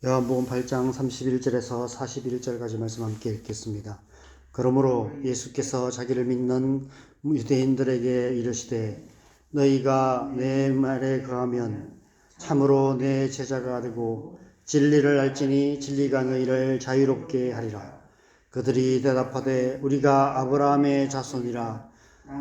요한복음 8장 31절에서 41절까지 말씀 함께 읽겠습니다. 그러므로 예수께서 자기를 믿는 유대인들에게 이르시되 너희가 내 말에 거하면 참으로 내 제자가 되고 진리를 알지니 진리가 너희를 자유롭게 하리라. 그들이 대답하되 우리가 아브라함의 자손이라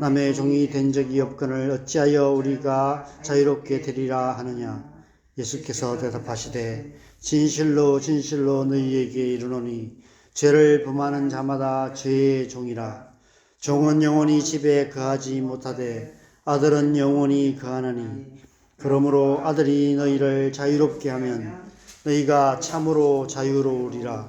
남의 종이 된 적이 없거늘 어찌하여 우리가 자유롭게 되리라 하느냐. 예수께서 대답하시되 진실로 진실로 너희에게 이르노니 죄를 범하는 자마다 죄의 종이라. 종은 영원히 집에 거하지 못하되 아들은 영원히 거하나니 그러므로 아들이 너희를 자유롭게 하면 너희가 참으로 자유로우리라.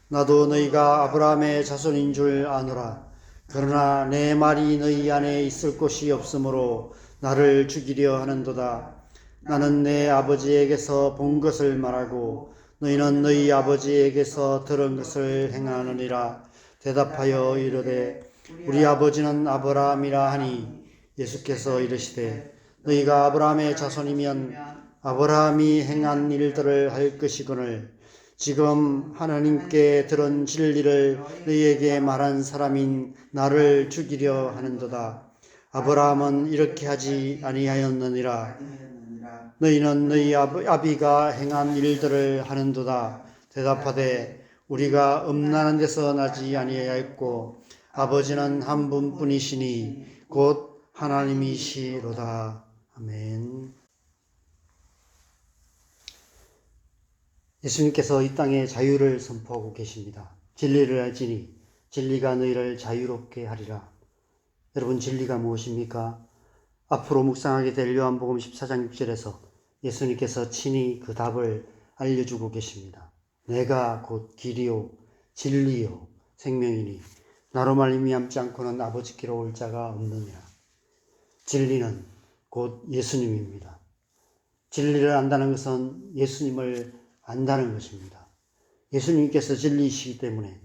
나도 너희가 아브라함의 자손인 줄 아노라. 그러나 내 말이 너희 안에 있을 곳이 없으므로 나를 죽이려 하는도다. 나는 내 아버지에게서 본 것을 말하고 너희는 너희 아버지에게서 들은 것을 행하느니라. 대답하여 이르되 우리 아버지는 아브라함이라 하니 예수께서 이르시되 너희가 아브라함의 자손이면 아브라함이 행한 일들을 할 것이거늘 지금 하나님께 들은 진리를 너희에게 말한 사람인 나를 죽이려 하는도다. 아브라함은 이렇게 하지 아니하였느니라. 너희는 너희 아비가 행한 일들을 하는도다. 대답하되 우리가 음란한 데서 나지 아니하였고 아버지는 한 분뿐이시니 곧 하나님이시로다. 아멘. 예수님께서 이 땅에 자유를 선포하고 계십니다. 진리를 알지니 진리가 너희를 자유롭게 하리라. 여러분, 진리가 무엇입니까? 앞으로 묵상하게 될 요한복음 14장 6절에서 예수님께서 친히 그 답을 알려주고 계십니다. 내가 곧 길이요 진리요 생명이니 나로 말미암지 않고는 아버지께로 올 자가 없느니라. 진리는 곧 예수님입니다. 진리를 안다는 것은 예수님을 안다는 것입니다. 예수님께서 진리이시기 때문에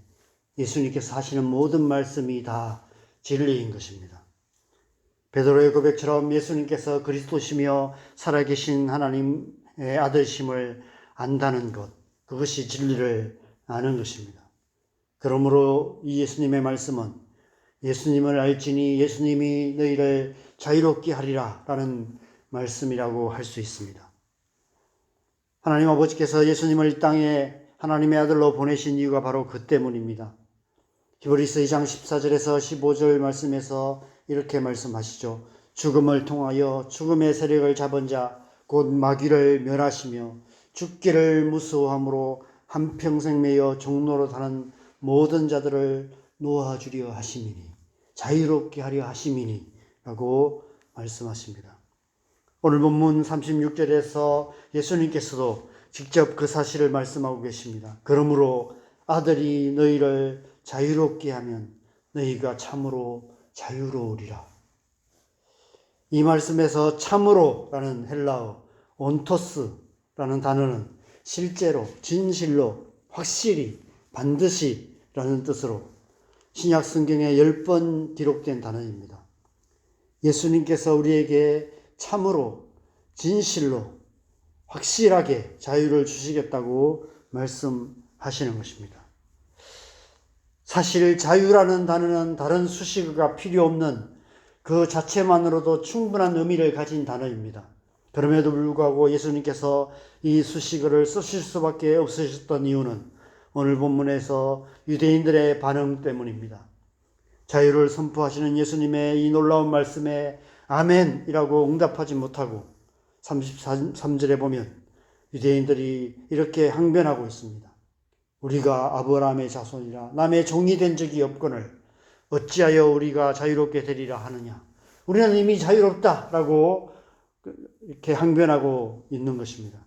예수님께서 하시는 모든 말씀이 다 진리인 것입니다. 베드로의 고백처럼 예수님께서 그리스도시며 살아계신 하나님의 아들심을 안다는 것, 그것이 진리를 아는 것입니다. 그러므로 이 예수님의 말씀은 예수님을 알지니 예수님이 너희를 자유롭게 하리라 라는 말씀이라고 할 수 있습니다. 하나님 아버지께서 예수님을 이 땅에 하나님의 아들로 보내신 이유가 바로 그 때문입니다. 히브리서 2장 14절에서 15절 말씀에서 이렇게 말씀하시죠. 죽음을 통하여 죽음의 세력을 잡은 자 곧 마귀를 멸하시며 죽기를 무서워함으로 한평생 매여 종로로 다는 모든 자들을 놓아주려 하심이니 자유롭게 하려 하심이니 라고 말씀하십니다. 오늘 본문 36절에서 예수님께서도 직접 그 사실을 말씀하고 계십니다. 그러므로 아들이 너희를 자유롭게 하면 너희가 참으로 자유로우리라. 이 말씀에서 참으로라는 헬라어 온토스라는 단어는 실제로, 진실로, 확실히, 반드시라는 뜻으로 신약 성경에 10번 기록된 단어입니다. 예수님께서 우리에게 참으로, 진실로, 확실하게 자유를 주시겠다고 말씀하시는 것입니다. 사실 자유라는 단어는 다른 수식어가 필요 없는 그 자체만으로도 충분한 의미를 가진 단어입니다. 그럼에도 불구하고 예수님께서 이 수식어를 쓰실 수밖에 없으셨던 이유는 오늘 본문에서 유대인들의 반응 때문입니다. 자유를 선포하시는 예수님의 이 놀라운 말씀에 아멘이라고 응답하지 못하고 33절에 보면 유대인들이 이렇게 항변하고 있습니다. 우리가 아브라함의 자손이라 남의 종이 된 적이 없거늘 어찌하여 우리가 자유롭게 되리라 하느냐. 우리는 이미 자유롭다라고 이렇게 항변하고 있는 것입니다.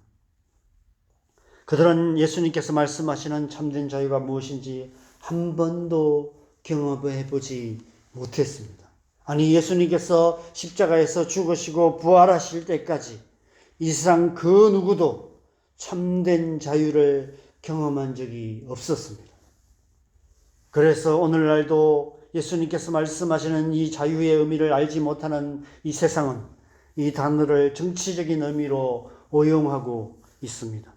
그들은 예수님께서 말씀하시는 참된 자유가 무엇인지 한 번도 경험해 보지 못했습니다. 아니, 예수님께서 십자가에서 죽으시고 부활하실 때까지 이 세상 그 누구도 참된 자유를 경험한 적이 없었습니다. 그래서 오늘날도 예수님께서 말씀하시는 이 자유의 의미를 알지 못하는 이 세상은 이 단어를 정치적인 의미로 오용하고 있습니다.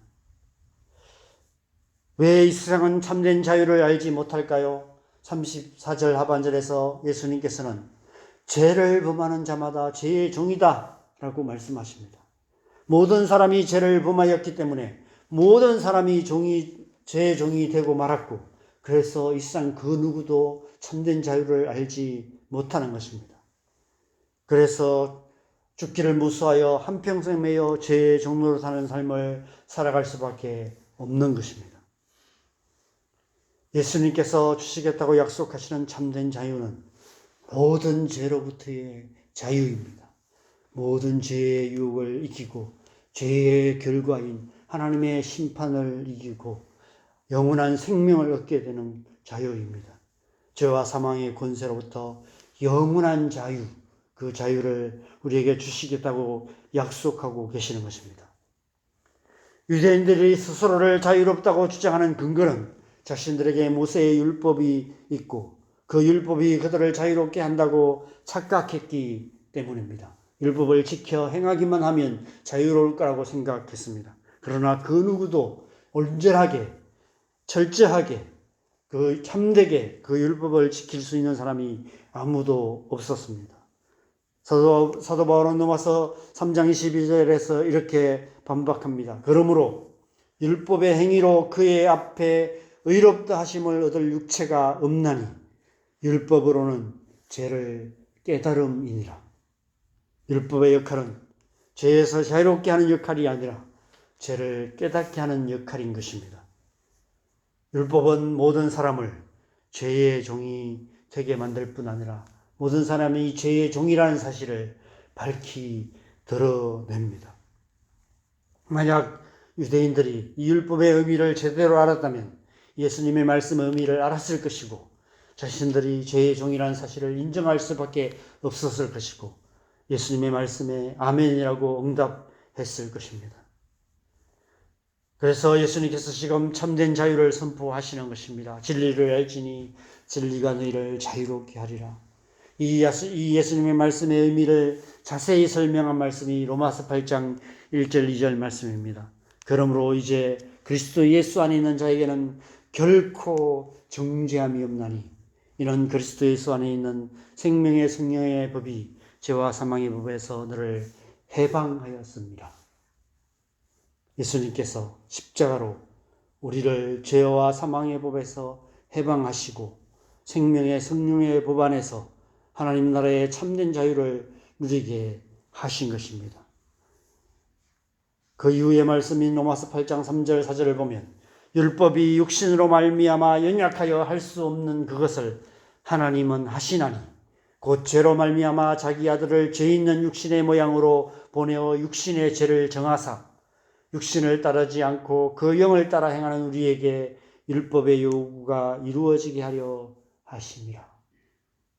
왜 이 세상은 참된 자유를 알지 못할까요? 34절 하반절에서 예수님께서는 죄를 범하는 자마다 죄의 종이다 라고 말씀하십니다. 모든 사람이 죄를 범하였기 때문에 모든 사람이 죄의 종이 되고 말았고, 그래서 이 세상 그 누구도 참된 자유를 알지 못하는 것입니다. 그래서 죽기를 무서워하여 한평생 매여 죄의 종로로 사는 삶을 살아갈 수밖에 없는 것입니다. 예수님께서 주시겠다고 약속하시는 참된 자유는 모든 죄로부터의 자유입니다. 모든 죄의 유혹을 이기고 죄의 결과인 하나님의 심판을 이기고 영원한 생명을 얻게 되는 자유입니다. 죄와 사망의 권세로부터 영원한 자유, 그 자유를 우리에게 주시겠다고 약속하고 계시는 것입니다. 유대인들이 스스로를 자유롭다고 주장하는 근거는 자신들에게 모세의 율법이 있고 그 율법이 그들을 자유롭게 한다고 착각했기 때문입니다. 율법을 지켜 행하기만 하면 자유로울 거라고 생각했습니다. 그러나 그 누구도 온전하게, 철저하게, 참되게 그 율법을 지킬 수 있는 사람이 아무도 없었습니다. 사도 바울은 로마서 3장 22절에서 이렇게 반박합니다. 그러므로 율법의 행위로 그의 앞에 의롭다 하심을 얻을 육체가 없나니 율법으로는 죄를 깨달음이니라. 율법의 역할은 죄에서 자유롭게 하는 역할이 아니라 죄를 깨닫게 하는 역할인 것입니다. 율법은 모든 사람을 죄의 종이 되게 만들 뿐 아니라 모든 사람이 죄의 종이라는 사실을 밝히 드러냅니다. 만약 유대인들이 이 율법의 의미를 제대로 알았다면 예수님의 말씀의 의미를 알았을 것이고 자신들이 죄의 종이라는 사실을 인정할 수밖에 없었을 것이고 예수님의 말씀에 아멘이라고 응답했을 것입니다. 그래서 예수님께서 지금 참된 자유를 선포하시는 것입니다. 진리를 알지니 진리가 너희를 자유롭게 하리라. 이 예수님의 말씀의 의미를 자세히 설명한 말씀이 로마서 8장 1절 2절 말씀입니다. 그러므로 이제 그리스도 예수 안에 있는 자에게는 결코 정죄함이 없나니 이는 그리스도 예수 안에 있는 생명의 성령의 법이 죄와 사망의 법에서 너를 해방하였습니다. 예수님께서 십자가로 우리를 죄와 사망의 법에서 해방하시고 생명의 성령의 법 안에서 하나님 나라의 참된 자유를 누리게 하신 것입니다. 그 이후의 말씀인 로마서 8장 3절 4절을 보면 율법이 육신으로 말미암아 연약하여 할 수 없는 그것을 하나님은 하시나니 곧 죄로 말미암아 자기 아들을 죄 있는 육신의 모양으로 보내어 육신의 죄를 정하사 육신을 따르지 않고 그 영을 따라 행하는 우리에게 율법의 요구가 이루어지게 하려 하심이라.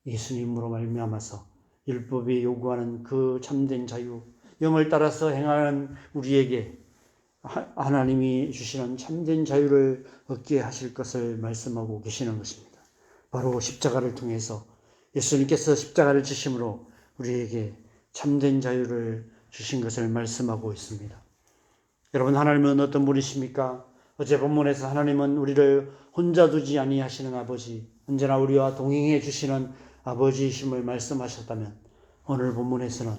예수님으로 말미암아서 율법이 요구하는 그 참된 자유, 영을 따라서 행하는 우리에게 하나님이 주시는 참된 자유를 얻게 하실 것을 말씀하고 계시는 것입니다. 바로 십자가를 통해서 예수님께서 십자가를 지심으로 우리에게 참된 자유를 주신 것을 말씀하고 있습니다. 여러분, 하나님은 어떤 분이십니까? 어제 본문에서 하나님은 우리를 혼자 두지 아니하시는 아버지, 언제나 우리와 동행해 주시는 아버지이심을 말씀하셨다면 오늘 본문에서는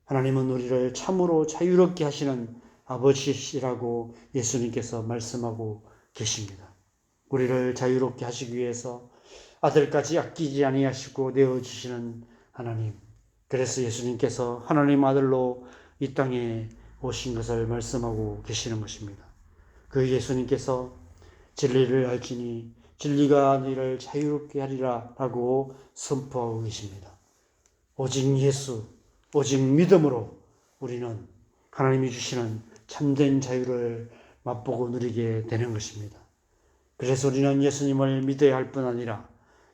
하나님은 우리를 참으로 자유롭게 하시는 아버지시라고 예수님께서 말씀하고 계십니다. 우리를 자유롭게 하시기 위해서 아들까지 아끼지 아니하시고 내어주시는 하나님. 그래서 예수님께서 하나님 아들로 이 땅에 오신 것을 말씀하고 계시는 것입니다. 그 예수님께서 진리를 알지니 진리가 너희를 자유롭게 하리라 라고 선포하고 계십니다. 오직 예수, 오직 믿음으로 우리는 하나님이 주시는 참된 자유를 맛보고 누리게 되는 것입니다. 그래서 우리는 예수님을 믿어야 할 뿐 아니라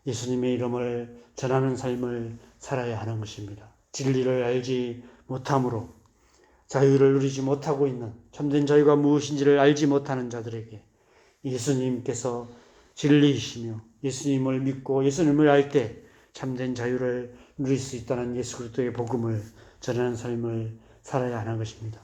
예수님의 이름을 전하는 삶을 살아야 하는 것입니다. 진리를 알지 못함으로 자유를 누리지 못하고 있는 참된 자유가 무엇인지를 알지 못하는 자들에게 예수님께서 진리이시며 예수님을 믿고 예수님을 알 때 참된 자유를 누릴 수 있다는 예수 그리스도의 복음을 전하는 삶을 살아야 하는 것입니다.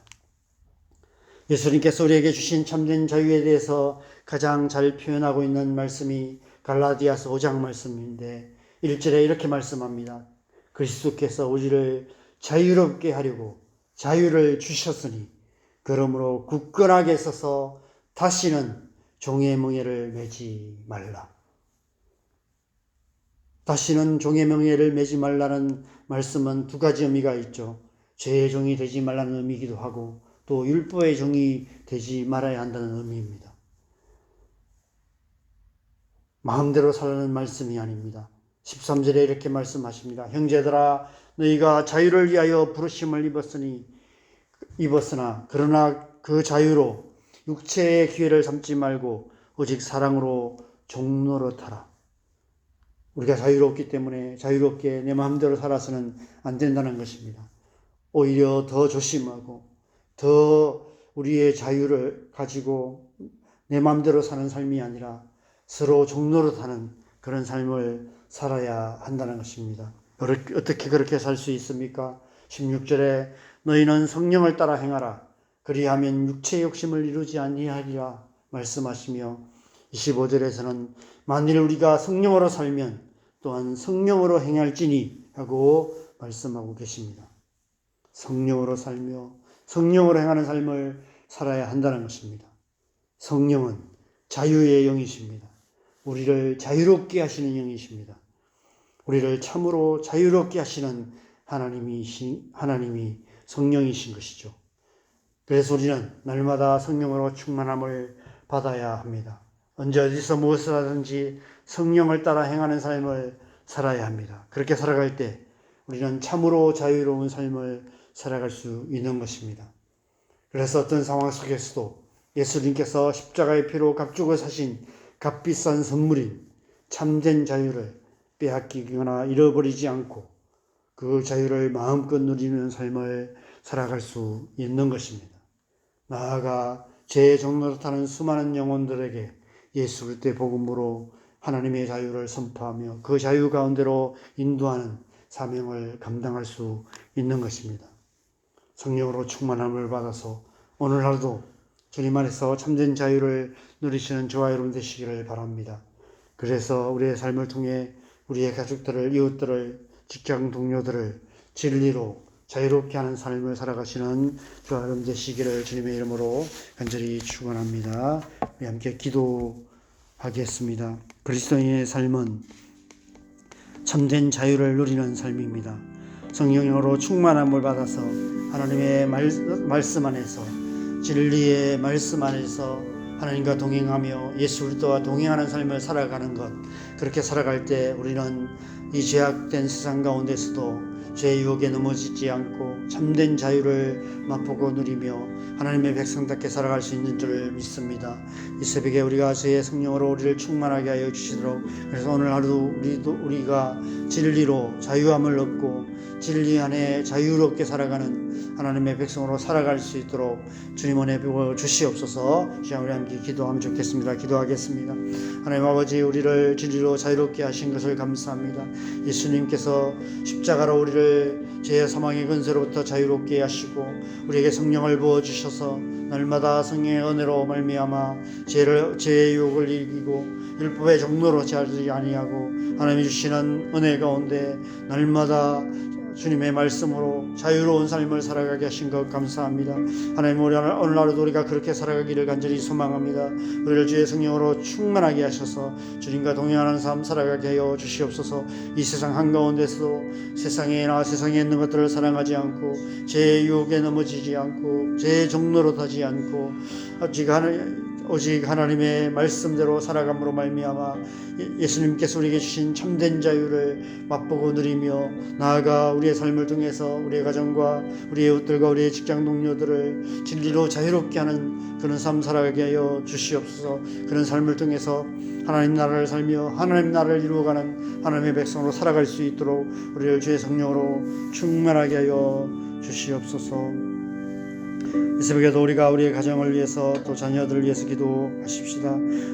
예수님께서 우리에게 주신 참된 자유에 대해서 가장 잘 표현하고 있는 말씀이 갈라디아서 5장 말씀인데 1절에 이렇게 말씀합니다. 그리스도께서 우리를 자유롭게 하려고 자유를 주셨으니 그러므로 굳건하게 서서 다시는 종의 멍에를 매지 말라. 다시는 종의 멍에를 매지 말라는 말씀은 두 가지 의미가 있죠. 죄의 종이 되지 말라는 의미이기도 하고 또 율법의 종이 되지 말아야 한다는 의미입니다. 마음대로 살라는 말씀이 아닙니다. 13절에 이렇게 말씀하십니다. 형제들아 너희가 자유를 위하여 부르심을 입었으나 그러나 그 자유로 육체의 기회를 삼지 말고 오직 사랑으로 종노릇하라. 우리가 자유롭기 때문에 자유롭게 내 마음대로 살아서는 안 된다는 것입니다. 오히려 더 조심하고 더 우리의 자유를 가지고 내 마음대로 사는 삶이 아니라 서로 종노릇하는 그런 삶을 살아야 한다는 것입니다. 어떻게 그렇게 살 수 있습니까? 16절에 너희는 성령을 따라 행하라. 그리하면 육체의 욕심을 이루지 아니하리라 말씀하시며 25절에서는 만일 우리가 성령으로 살면 또한 성령으로 행할지니 하고 말씀하고 계십니다. 성령으로 살며 성령으로 행하는 삶을 살아야 한다는 것입니다. 성령은 자유의 영이십니다. 우리를 자유롭게 하시는 영이십니다. 우리를 참으로 자유롭게 하시는 하나님이 성령이신 것이죠. 그래서 우리는 날마다 성령으로 충만함을 받아야 합니다. 언제 어디서 무엇을 하든지 성령을 따라 행하는 삶을 살아야 합니다. 그렇게 살아갈 때 우리는 참으로 자유로운 삶을 살아갈 수 있는 것입니다. 그래서 어떤 상황 속에서도 예수님께서 십자가의 피로 값주고 사신 값비싼 선물인 참된 자유를 빼앗기거나 잃어버리지 않고 그 자유를 마음껏 누리는 삶을 살아갈 수 있는 것입니다. 나아가 죄의 종노릇하는 수많은 영혼들에게 예수 그리스도의 복음으로 하나님의 자유를 선포하며 그 자유 가운데로 인도하는 사명을 감당할 수 있는 것입니다. 성령으로 충만함을 받아서 오늘 하루도 주님 안에서 참된 자유를 누리시는 저와 여러분 되시기를 바랍니다. 그래서 우리의 삶을 통해 우리의 가족들을, 이웃들을, 직장 동료들을 진리로 자유롭게 하는 삶을 살아가시는 저와 여러분 되시기를 주님의 이름으로 간절히 축원합니다. 우리 함께 기도하겠습니다. 그리스도인의 삶은 참된 자유를 누리는 삶입니다. 성령으로 충만함을 받아서 하나님의 말씀 안에서 진리의 말씀 안에서 하나님과 동행하며 예수 그리스도와 동행하는 삶을 살아가는 것, 그렇게 살아갈 때 우리는 이 죄악된 세상 가운데서도 죄의 유혹에 넘어지지 않고 참된 자유를 맛보고 누리며 하나님의 백성답게 살아갈 수 있는 줄 믿습니다. 이 새벽에 우리가 주의 성령으로 우리를 충만하게 하여 주시도록, 그래서 오늘 하루 우리가 진리로 자유함을 얻고 진리 안에 자유롭게 살아가는 하나님의 백성으로 살아갈 수 있도록 주님 은혜 부어 주시옵소서. 시간 우리 함께 기도하면 좋겠습니다. 기도하겠습니다. 하나님 아버지, 우리를 진리로 자유롭게 하신 것을 감사합니다. 예수님께서 십자가로 우리를 죄의 사망의 권세로부터 자유롭게 하시고 우리에게 성령을 부어주셔서 날마다 성령의 은혜로 말미암아 죄의 유혹을 이기고 율법의 종로로 자지 아니하고 하나님이 주시는 은혜 가운데 날마다 주님의 말씀으로 자유로운 삶을 살아가게 하신 것 감사합니다. 하나님, 오늘 하루도 우리가 그렇게 살아가기를 간절히 소망합니다. 우리를 주의 성령으로 충만하게 하셔서 주님과 동행하는 삶 살아가게 하여 주시옵소서. 이 세상 한가운데서도 세상에 있는 것들을 사랑하지 않고 죄의 유혹에 넘어지지 않고 죄의 종로로 타지 않고 오직 하나님의 말씀대로 살아감으로 말미암아 예수님께서 우리에게 주신 참된 자유를 맛보고 누리며 나아가 우리의 삶을 통해서 우리의 가정과 우리의 이웃들과 우리의 직장 동료들을 진리로 자유롭게 하는 그런 삶 살아가게 하여 주시옵소서. 그런 삶을 통해서 하나님 나라를 살며 하나님 나라를 이루어가는 하나님의 백성으로 살아갈 수 있도록 우리를 주의 성령으로 충만하게 하여 주시옵소서. 이 새벽에도 우리가 우리의 가정을 위해서 또 자녀들을 위해서 기도하십시다.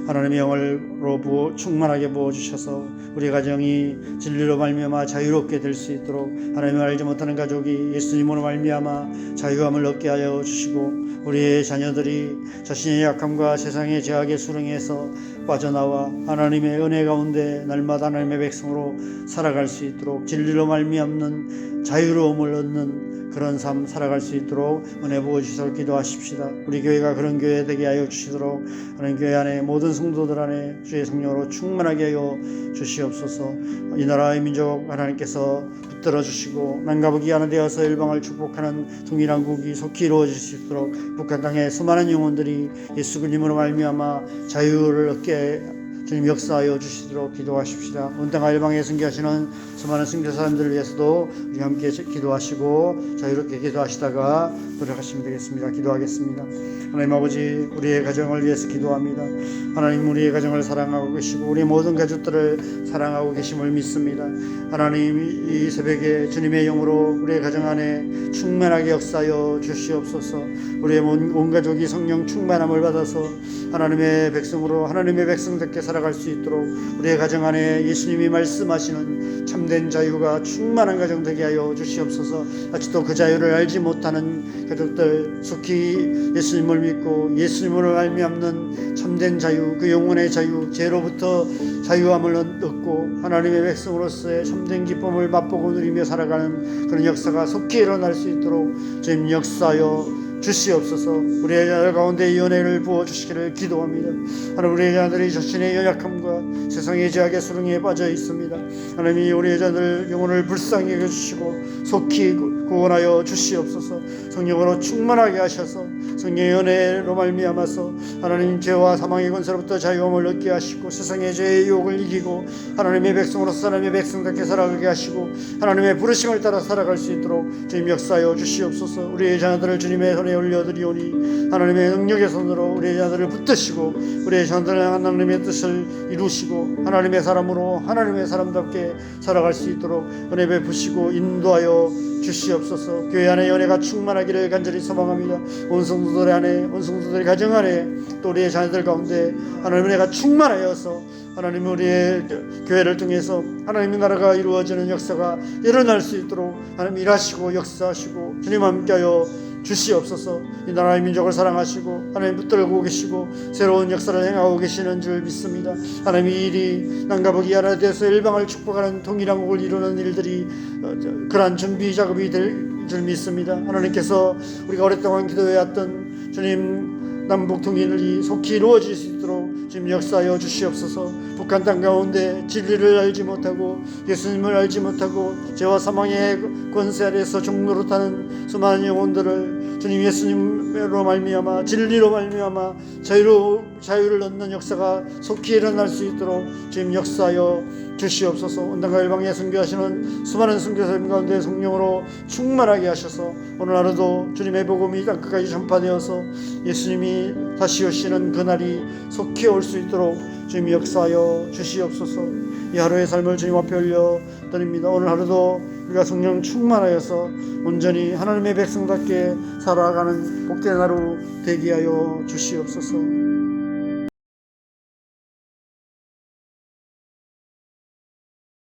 하나님의 영으로 충만하게 부어주셔서 우리 가정이 진리로 말미암아 자유롭게 될 수 있도록 하나님을 알지 못하는 가족이 예수님으로 말미암아 자유함을 얻게 하여 주시고 우리의 자녀들이 자신의 약함과 세상의 죄악의 수렁에서 빠져나와 하나님의 은혜 가운데 날마다 하나님의 백성으로 살아갈 수 있도록 진리로 말미암는 자유로움을 얻는 그런 삶 살아갈 수 있도록 은혜 부어주시도록 기도하십시다. 우리 교회가 그런 교회 되게 하여 주시도록 하나님 교회 안에 모든 성도들 안에 주의 성령으로 충만하게 하여 주시옵소서. 이 나라의 민족 하나님께서 붙들어 주시고 남과 하나 되어서 일방을 축복하는 통일한 국이 속히 이루어질 수 있도록 북한 땅의 수많은 영혼들이 예수 그리스도로 말미암아 자유를 얻게 주님 역사하여 주시도록 기도하십시다. 온 땅 일방에 순교하시는 수많은 순교사님들을 위해서도 우리 함께 기도하시고 자유롭게 기도하시다가 노력하시면 되겠습니다. 기도하겠습니다. 하나님 아버지, 우리의 가정을 위해서 기도합니다. 하나님, 우리의 가정을 사랑하고 계시고 우리 모든 가족들을 사랑하고 계심을 믿습니다. 하나님, 이 새벽에 주님의 영으로 우리의 가정 안에 충만하게 역사하여 주시옵소서. 우리의 온 가족이 성령 충만함을 받아서 하나님의 백성으로 하나님의 백성답게 살아갈 수 있도록 우리의 가정 안에 예수님이 말씀하시는 참된 자유가 충만한 가정 되게 하여 주시옵소서. 아직도 그 자유를 알지 못하는 가족들 속히 예수님을 믿고 예수님으로 말미암는 참된 자유, 그 영혼의 자유, 죄로부터 자유함을 얻고 하나님의 백성으로서의 참된 기쁨을 맛보고 누리며 살아가는 그런 역사가 속히 일어날 수 있도록 주님 역사하여 주시옵소서. 우리의 자녀 가운데 이 은혜를 부어주시기를 기도합니다. 하나님, 우리의 자녀들이 자신의 연약함과 세상의 죄악의 수렁에 빠져 있습니다. 하나님이 우리의 자녀들 영혼을 불쌍히 여겨주시고 속히 구원하여 주시옵소서. 성령으로 충만하게 하셔서 성령의 은혜로 말미암아서 하나님 죄와 사망의 권세로부터 자유함을 얻게 하시고 세상의 죄의 유혹을 이기고 하나님의 백성으로서 하나님의 백성답게 살아가게 하시고 하나님의 부르심을 따라 살아갈 수 있도록 주님 역사하여 주시옵소서. 우리의 자녀들을 주님의 손에 올려드리오니 하나님의 능력의 손으로 우리의 자녀들을 붙드시고 우리의 자녀들을 하나님의 뜻을 이루시고 하나님의 사람으로 하나님의 사람답게 살아갈 수 있도록 은혜 베푸시고 인도하여 주시옵소서. 교회 안에 연애가 충만하기를 간절히 소망합니다. 온 성도들 안에, 온 성도들의 가정 안에, 또 우리의 자녀들 가운데 하나님의 은혜가 충만하여서 하나님 우리의 교회를 통해서 하나님의 나라가 이루어지는 역사가 일어날 수 있도록 하나님 일하시고 역사하시고 주님 함께하여 주시옵소서. 이 나라의 민족을 사랑하시고 하나님 붙들고 계시고 새로운 역사를 행하고 계시는 줄 믿습니다. 하나님, 이 일이 남과 북이 하나 되어서 일방을 축복하는 통일한국을 이루는 일들이 그러한 준비 작업이 될 줄 믿습니다. 하나님께서 우리가 오랫동안 기도해왔던 주님 남북 통일이 속히 이루어질 수 있도록 지금 역사하여 주시옵소서. 북한 땅 가운데 진리를 알지 못하고 예수님을 알지 못하고 죄와 사망의 권세 아래에서 종노릇하는 수많은 영혼들을 주님 예수님으로 말미암아 진리로 말미암아 자유를 얻는 역사가 속히 일어날 수 있도록 지금 역사하여 주시옵소서. 온 땅과 일방에 선교하시는 수많은 선교사님 가운데 성령으로 충만하게 하셔서 오늘 하루도 주님의 복음이 땅끝까지 전파되어서 예수님이 다시 오시는 그날이 속히 올 수 있도록 주님 역사하여 주시옵소서. 이 하루의 삶을 주님 앞에 올려드립니다. 오늘 하루도 우리가 성령 충만하여서 온전히 하나님의 백성답게 살아가는 복된 하루 되게 하여 주시옵소서.